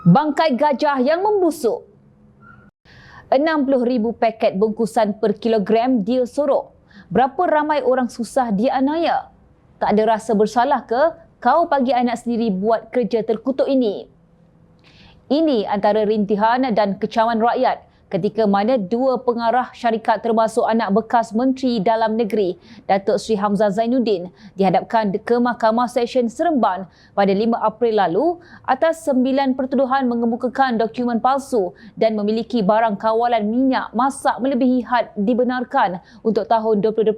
Bangkai gajah yang membusuk. 60,000 paket bungkusan per kilogram dia sorok. Berapa ramai orang susah dianiaya? Tak ada rasa bersalah ke kau bagi anak sendiri buat kerja terkutuk ini? Ini antara rintihan dan kecaman rakyat ketika mana dua pengarah syarikat termasuk anak bekas Menteri Dalam Negeri Datuk Seri Hamzah Zainuddin dihadapkan ke Mahkamah Session Seremban pada 5 April lalu atas 9 pertuduhan mengemukakan dokumen palsu dan memiliki barang kawalan minyak masak melebihi had dibenarkan untuk tahun 2022.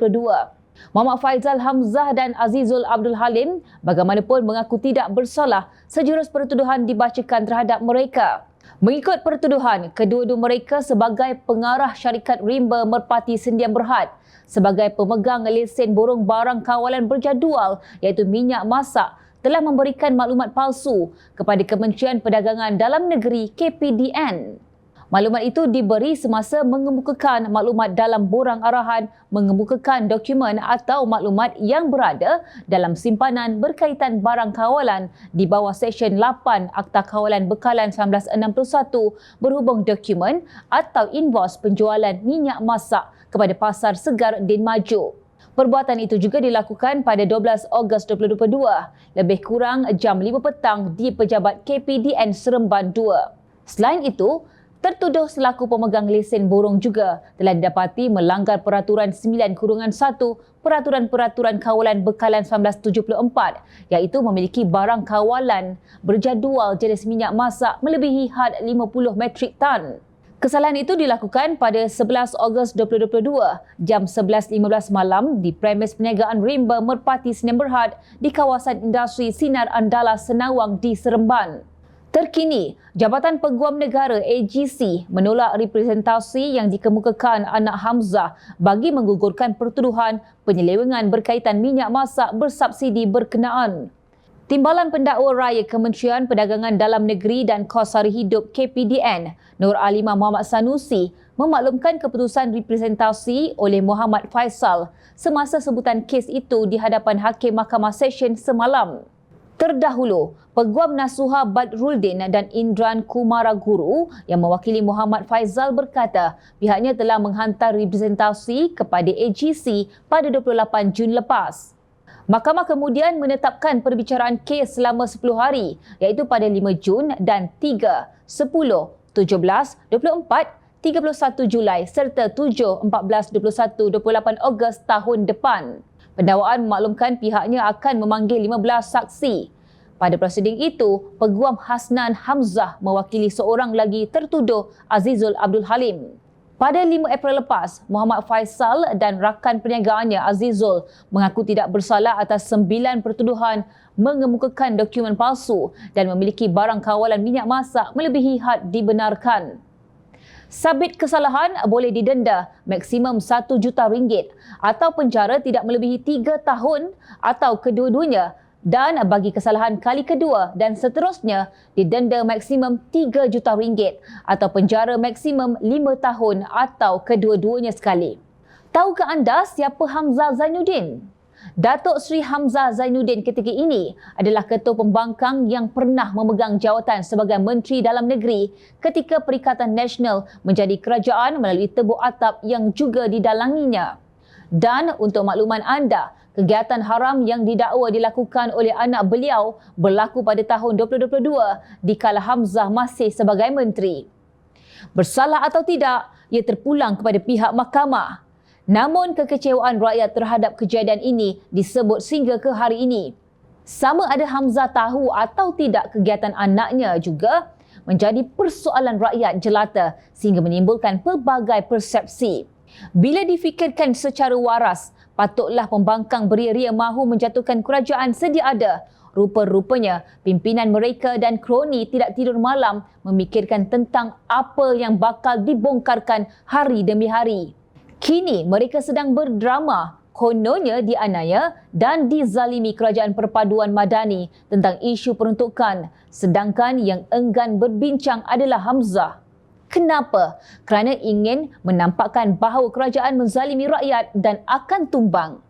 Muhammad Faizal Hamzah dan Azizul Abdul Halim bagaimanapun mengaku tidak bersalah sejurus pertuduhan dibacakan terhadap mereka. Mengikut pertuduhan, kedua-dua mereka sebagai pengarah syarikat rimba Merpati Sendian Berhad, sebagai pemegang lesen borong barang kawalan berjadual iaitu minyak masak, telah memberikan maklumat palsu kepada Kementerian Perdagangan Dalam Negeri KPDN. Maklumat itu diberi semasa mengemukakan maklumat dalam borang arahan mengemukakan dokumen atau maklumat yang berada dalam simpanan berkaitan barang kawalan di bawah Seksyen 8 Akta Kawalan Bekalan 1961 berhubung dokumen atau invoice penjualan minyak masak kepada Pasar Segar Din Maju. Perbuatan itu juga dilakukan pada 12 Ogos 2022, lebih kurang jam 5 petang di Pejabat KPDN Seremban 2. Selain itu, tertuduh selaku pemegang lesen borong juga telah didapati melanggar Peraturan 9-1 Peraturan-Peraturan Kawalan Bekalan 1974 iaitu memiliki barang kawalan berjadual jenis minyak masak melebihi had 50 metrik tan. Kesalahan itu dilakukan pada 11 Ogos 2022 jam 11.15 malam di premis perniagaan rimba Merpati Sendian Berhad di kawasan industri Sinar Andala Senawang di Seremban. Terkini, Jabatan Peguam Negara AGC menolak representasi yang dikemukakan anak Hamzah bagi menggugurkan pertuduhan penyelewengan berkaitan minyak masak bersubsidi berkenaan. Timbalan Pendakwa Raya Kementerian Perdagangan Dalam Negeri dan Kos Sara Hidup KPDN, Nur Alimah Muhammad Sanusi, memaklumkan keputusan representasi oleh Muhammad Faisal semasa sebutan kes itu di hadapan Hakim Mahkamah Session semalam. Terdahulu, Peguam Nasuha Badruddin dan Indran Kumaraguru yang mewakili Muhammad Faizal berkata pihaknya telah menghantar representasi kepada AGC pada 28 Jun lepas. Mahkamah kemudian menetapkan perbicaraan kes selama 10 hari iaitu pada 5 Jun dan 3, 10, 17, 24, 31 Julai serta 7, 14, 21, 28 Ogos tahun depan. Pendakwaan memaklumkan pihaknya akan memanggil 15 saksi. Pada prosiding itu, Peguam Hasnan Hamzah mewakili seorang lagi tertuduh Azizul Abdul Halim. Pada 5 April lepas, Muhammad Faisal dan rakan perniagaannya Azizul mengaku tidak bersalah atas 9 pertuduhan mengemukakan dokumen palsu dan memiliki barang kawalan minyak masak melebihi had dibenarkan. Sabit kesalahan boleh didenda maksimum RM1 juta atau penjara tidak melebihi 3 tahun atau kedua-duanya dan bagi kesalahan kali kedua dan seterusnya didenda maksimum RM3 juta atau penjara maksimum 5 tahun atau kedua-duanya sekali. Tahukah anda siapa Hamzah Zainuddin? Datuk Seri Hamzah Zainuddin ketika ini adalah ketua pembangkang yang pernah memegang jawatan sebagai Menteri Dalam Negeri ketika Perikatan Nasional menjadi kerajaan melalui tebuk atap yang juga didalanginya. Dan untuk makluman anda, kegiatan haram yang didakwa dilakukan oleh anak beliau berlaku pada tahun 2022 dikala Hamzah masih sebagai menteri. Bersalah atau tidak, ia terpulang kepada pihak mahkamah. Namun kekecewaan rakyat terhadap kejadian ini disebut sehingga ke hari ini. Sama ada Hamzah tahu atau tidak kegiatan anaknya juga menjadi persoalan rakyat jelata sehingga menimbulkan pelbagai persepsi. Bila difikirkan secara waras, patutlah pembangkang beria-ria mahu menjatuhkan kerajaan sedia ada. Rupa-rupanya pimpinan mereka dan kroni tidak tidur malam memikirkan tentang apa yang bakal dibongkarkan hari demi hari. Kini mereka sedang berdrama, kononnya dianiaya dan dizalimi Kerajaan Perpaduan Madani tentang isu peruntukan, sedangkan yang enggan berbincang adalah Hamzah. Kenapa? Kerana ingin menampakkan bahawa kerajaan menzalimi rakyat dan akan tumbang.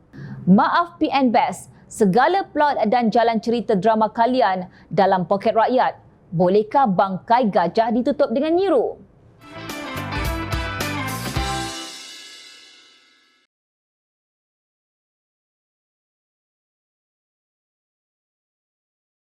Maaf PN Best, segala plot dan jalan cerita drama kalian dalam poket rakyat. Bolehkah bangkai gajah ditutup dengan nyiru?